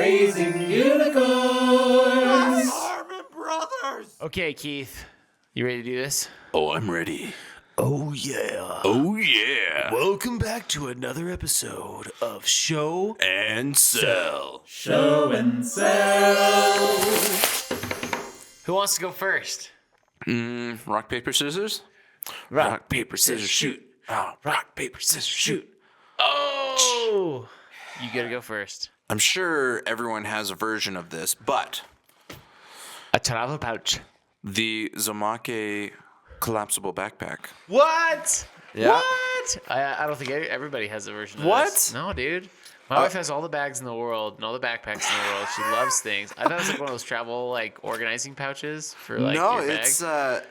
Raising unicorns. Harmon Brothers. Okay, Keith. You ready to do this? Oh, I'm ready. Oh, yeah. Oh, yeah. Welcome back to another episode of Show And Sell. Show and sell. Who wants to go first? Rock, paper, scissors? Rock, paper, scissors, shoot. Oh, rock, paper, scissors, shoot. Oh! You gotta go first. I'm sure everyone has a version of this, but A travel pouch. the Zomake collapsible backpack. What? Yeah. What? I don't think everybody has a version of What? this. No, dude. My wife has all the bags in the world and all the backpacks in the world. She loves things. I thought it was like one of those travel organizing pouches for your bag. It's a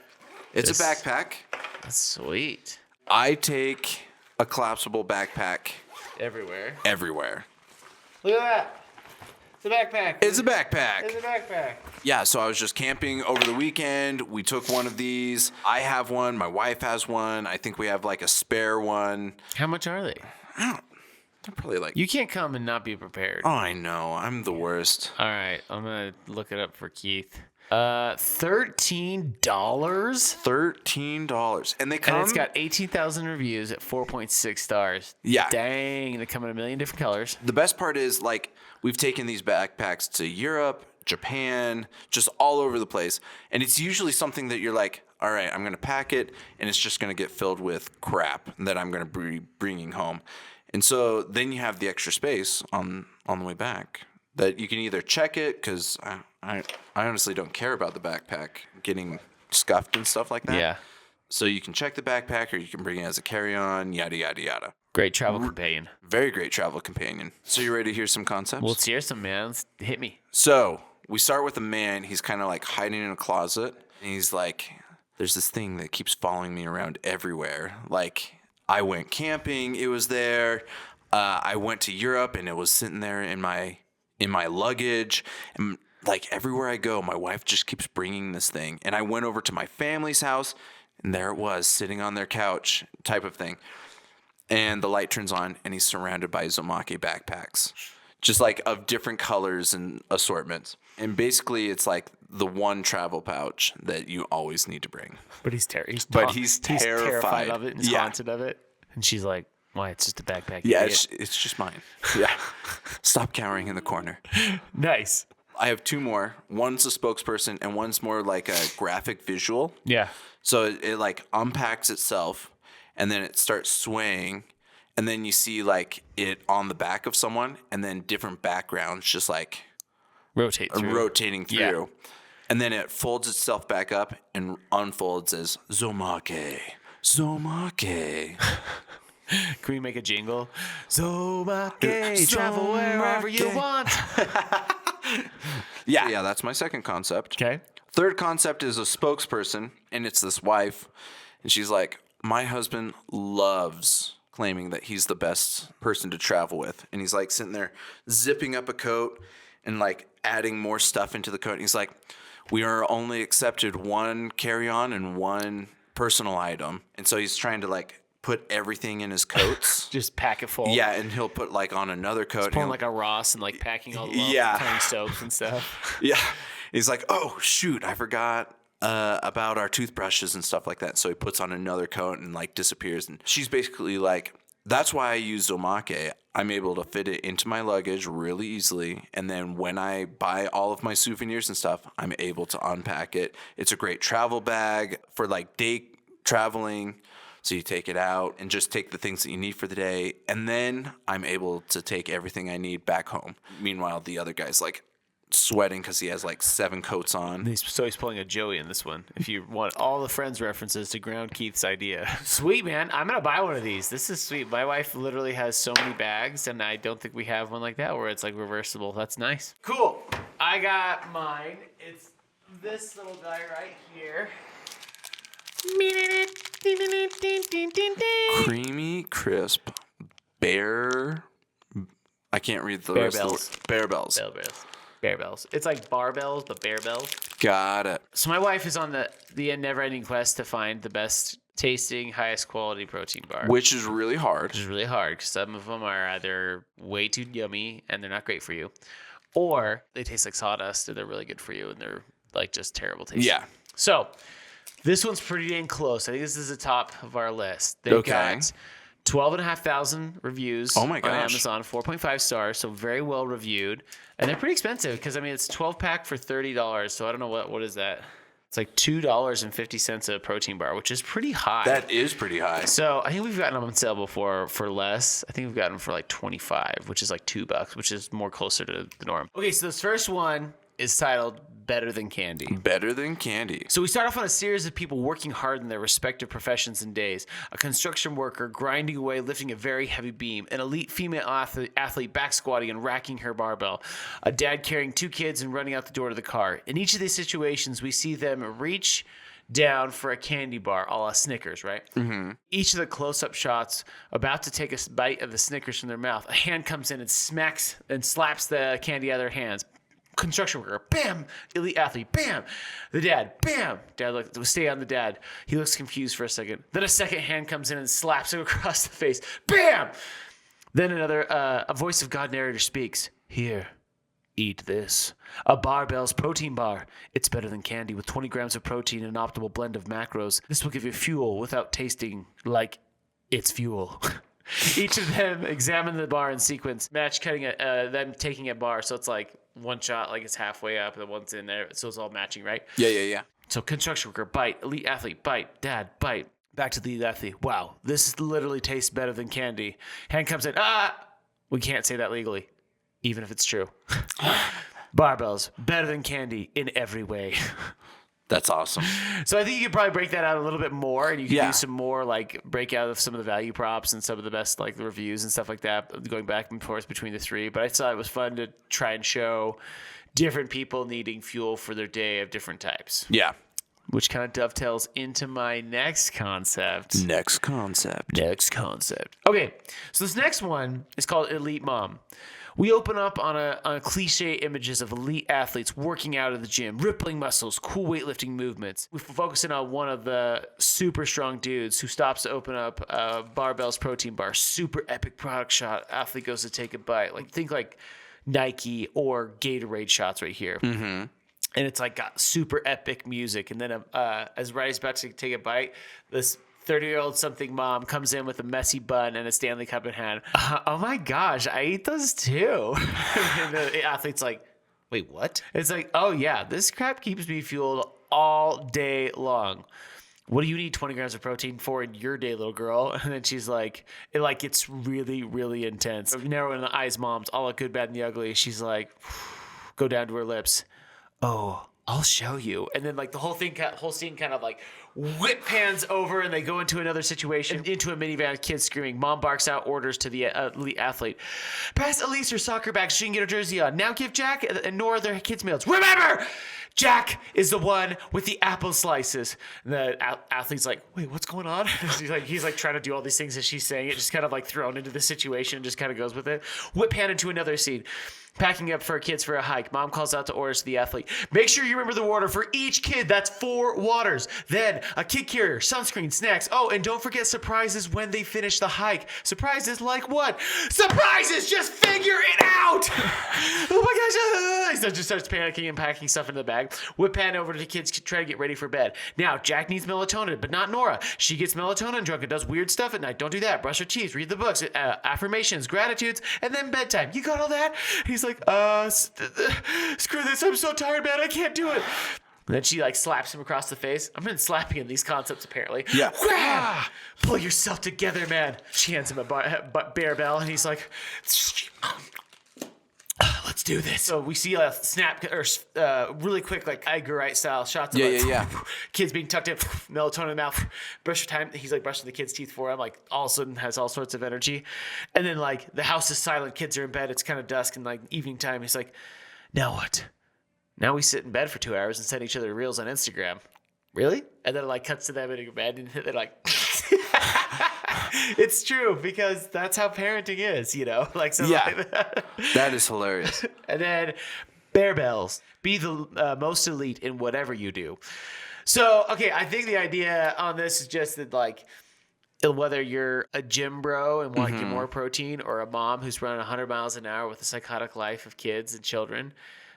backpack. That's sweet. I take a collapsible backpack Everywhere. everywhere. Look at that. It's a backpack. It's a backpack. It's a backpack. Yeah, so I was just camping over the weekend. We took one of these. I have one. My wife has one. I think we have like a spare one. How much are they? They're probably like... You can't come and not be prepared. Oh, I know. I'm the worst. All right. I'm going to look it up for Keith. $13. $13. And they come... And it's got 18,000 reviews at 4.6 stars. Yeah. Dang. They come in a million different colors. The best part is, like, we've taken these backpacks to Europe, Japan, just all over the place. And it's usually something that you're like, all right, I'm going to pack it, and it's just going to get filled with crap that I'm going to be bringing home. And so then you have the extra space on the way back that you can either check it, because I honestly don't care about the backpack getting scuffed and stuff like that. Yeah. So you can check the backpack, or you can bring it as a carry-on, yada, yada, yada. Great travel companion. Very great travel companion. So you ready to hear some concepts? Well, let's hear some, man. Hit me. So we start with a man. He's kind of like hiding in a closet. And he's like, there's this thing that keeps following me around everywhere. Like, I went camping, it was there. I went to Europe, and it was sitting there in my luggage. And like everywhere I go, my wife just keeps bringing this thing. And I went over to my family's house, and there it was, sitting on their couch, type of thing. And the light turns on, and he's surrounded by Zomake backpacks, just like of different colors and assortments. And basically, it's like the one travel pouch that you always need to bring. But he's terrified of it and he's haunted of it. And she's like, why? It's just a backpack. Yeah, idiot." it's just mine. Yeah. Stop cowering in the corner. Nice. I have two more. One's a spokesperson, and one's more like a graphic visual. Yeah. So it like unpacks itself, and then it starts swaying, and then you see like it on the back of someone, and then different backgrounds just like rotating through. Yeah. And then it folds itself back up and unfolds as Zomake. Zomake. Can we make a jingle? Zomake, travel wherever you want. Yeah, that's my second concept. Okay. Third concept is a spokesperson, and it's this wife, and she's like, my husband loves claiming that he's the best person to travel with. And he's like sitting there zipping up a coat and like adding more stuff into the coat. And he's like, we are only accepted one carry-on and one personal item. And so he's trying to like put everything in his coats. Just pack it full. Yeah, and he'll put like on another coat. He's pulling like a Ross and like packing all the tiny soaps and stuff. Yeah. He's like, oh, shoot, I forgot about our toothbrushes and stuff like that. So he puts on another coat and like disappears. And she's basically like, that's why I use Zomake. I'm able to fit it into my luggage really easily. And then when I buy all of my souvenirs and stuff, I'm able to unpack it. It's a great travel bag for like day traveling. So you take it out and just take the things that you need for the day. And then I'm able to take everything I need back home. Meanwhile, the other guy's like sweating because he has like 7 coats on. So he's pulling a Joey in this one. If you want all the Friends references to ground Keith's idea. Sweet, man. I'm going to buy one of these. This is sweet. My wife literally has so many bags, and I don't think we have one like that where it's like reversible. That's nice. Cool. I got mine. It's this little guy right here. Creamy, crisp, I can't read the rest of the word. Barebells. Barebells. It's like barbells, but barebells. Got it. So my wife is on the never-ending quest to find the best tasting, highest quality protein bar. Which is really hard. Which is really hard because some of them are either way too yummy and they're not great for you, or they taste like sawdust and they're really good for you and they're like just terrible tasting. Yeah. So this one's pretty dang close. I think this is the top of our list. They've got 12,500 reviews Oh my on gosh. Amazon, 4.5 stars, so very well reviewed. And they're pretty expensive because, I mean, it's 12-pack for $30. So I don't know what is that? It's like $2.50 a protein bar, which is pretty high. That is pretty high. So I think we've gotten them on sale before for less. I think we've gotten them for like 25, which is like $2, which is more closer to the norm. Okay, so this first one is titled Better Than Candy. Better than candy. So we start off on a series of people working hard in their respective professions and days. A construction worker grinding away, lifting a very heavy beam. An elite female athlete back squatting and racking her barbell. A dad carrying 2 kids and running out the door to the car. In each of these situations, we see them reach down for a candy bar, a la Snickers, right? Mm-hmm. Each of the close-up shots, about to take a bite of the Snickers from their mouth, a hand comes in and smacks and slaps the candy out of their hands. Construction worker, bam! Elite athlete, bam! The dad, bam! Dad, stay on the dad. He looks confused for a second. Then a second hand comes in and slaps him across the face, bam! Then another, a voice of God narrator speaks. Here, eat this. A Barebells Protein Bar. It's better than candy with 20 grams of protein and an optimal blend of macros. This will give you fuel without tasting like it's fuel. Each of them examine the bar in sequence, match cutting them taking a bar. So it's like one shot, like it's halfway up, and the one's in there. So it's all matching, right? Yeah. So construction worker, bite. Elite athlete, bite. Dad, bite. Back to the elite athlete. Wow, this literally tastes better than candy. Hand comes in. We can't say that legally, even if it's true. Barbells, better than candy in every way. That's awesome. So I think you could probably break that out a little bit more, and you can Yeah. do some more like breakout of some of the value props and some of the best like the reviews and stuff like that, going back and forth between the three. But I thought it was fun to try and show different people needing fuel for their day of different types. Yeah. Which kind of dovetails into my next concept. Next concept. Okay, so this next one is called Elite Mom. We open up on a cliche images of elite athletes working out at the gym, rippling muscles, cool weightlifting movements. We focus in on one of the super strong dudes who stops to open up a Barebells Protein Bar. Super epic product shot. Athlete goes to take a bite. Like think like Nike or Gatorade shots right here. Mm-hmm. And it's like got super epic music. And then as Riley's about to take a bite, this 30-year-old something mom comes in with a messy bun and a Stanley Cup in hand. Oh my gosh, I eat those too. And the athlete's like, wait, what? It's like, oh yeah, this crap keeps me fueled all day long. What do you need 20 grams of protein for in your day, little girl? And then she's like, it like gets really, really intense. Narrowing the eyes, moms, all the good, bad, and the ugly. She's like, go down to her lips. Oh, I'll show you. And then like the whole scene kind of like whip pans over and they go into another situation, into a minivan, kids screaming. Mom barks out orders to the elite athlete. Pass Elise her soccer bag so she can get her jersey on. Now give Jack and Nora their kids' meals. Remember, Jack is the one with the apple slices. And the athlete's like, wait, what's going on? he's like trying to do all these things as she's saying it, just kind of like thrown into the situation and just kind of goes with it. Whip pan into another scene. Packing up for kids for a hike. Mom calls out to orders to the athlete. Make sure you remember the order for each kid. That's 4 waters. Then a kid carrier, sunscreen, snacks. Oh, and don't forget surprises when they finish the hike. Surprises like what? Surprises! Just figure it out! Oh my gosh. He just starts panicking and packing stuff into the bag. Whip pan over to the kids try to get ready for bed. Now, Jack needs melatonin, but not Nora. She gets melatonin drunk and does weird stuff at night. Don't do that. Brush her teeth. Read the books. Affirmations, gratitudes, and then bedtime. You got all that? He's like, screw this. I'm so tired, man. I can't do it. And then she like slaps him across the face. I've been slapping in these concepts apparently. Yeah. Wah! Pull yourself together, man. She hands him a Barebell, and he's like, let's do this. So we see a snap or really quick, like Edgar Wright style shots of kids being tucked in, melatonin in the mouth, brush time. He's like brushing the kids' teeth for him, like all of a sudden has all sorts of energy. And then like the house is silent, kids are in bed, it's kind of dusk and like evening time. He's like, now what? Now we sit in bed for 2 hours and send each other reels on Instagram. Really? And then it like cuts to them in bed and they're like, it's true because that's how parenting is, you know? Like, so like that is hilarious. And then Barebells, be the most elite in whatever you do. So, okay, I think the idea on this is just that like whether you're a gym bro and want to get more protein, or a mom who's running 100 miles an hour with a psychotic life of kids and children,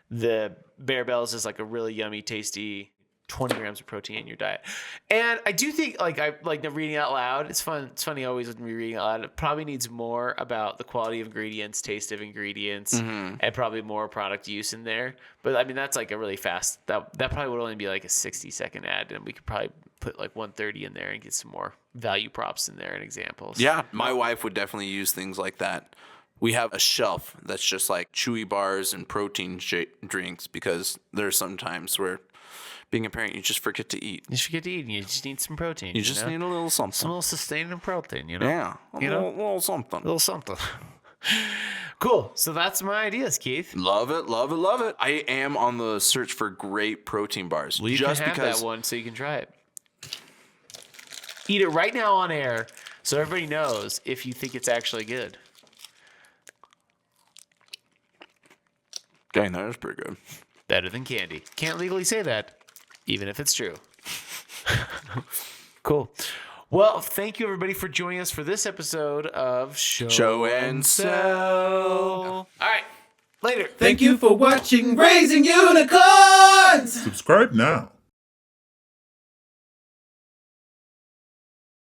the Barebells is like a really yummy, tasty 20 grams of protein in your diet. And I do think, like, I like the reading out loud. It's fun. It's funny always with me reading out loud. It probably needs more about the quality of ingredients, taste of ingredients, and probably more product use in there. But I mean, that's like a really fast, that probably would only be like a 60-second ad, and we could probably put like 130 in there and get some more value props in there and examples. Yeah, my wife would definitely use things like that. We have a shelf that's just like chewy bars and protein drinks, because there's some times where, being a parent, you just forget to eat. You just forget to eat, and you just need some protein. You just need a little something. Some little sustaining protein, you know? Yeah, a little something. A little something. Cool. So that's my ideas, Keith. Love it, love it, love it. I am on the search for great protein bars. Well, you can have that one so you can try it. Eat it right now on air so everybody knows if you think it's actually good. Dang, that is pretty good. Better than candy. Can't legally say that, even if it's true. Cool. Well, thank you, everybody, for joining us for this episode of Show and Sell. All right. Later. Thank you for watching Raising Unicorns! Subscribe now.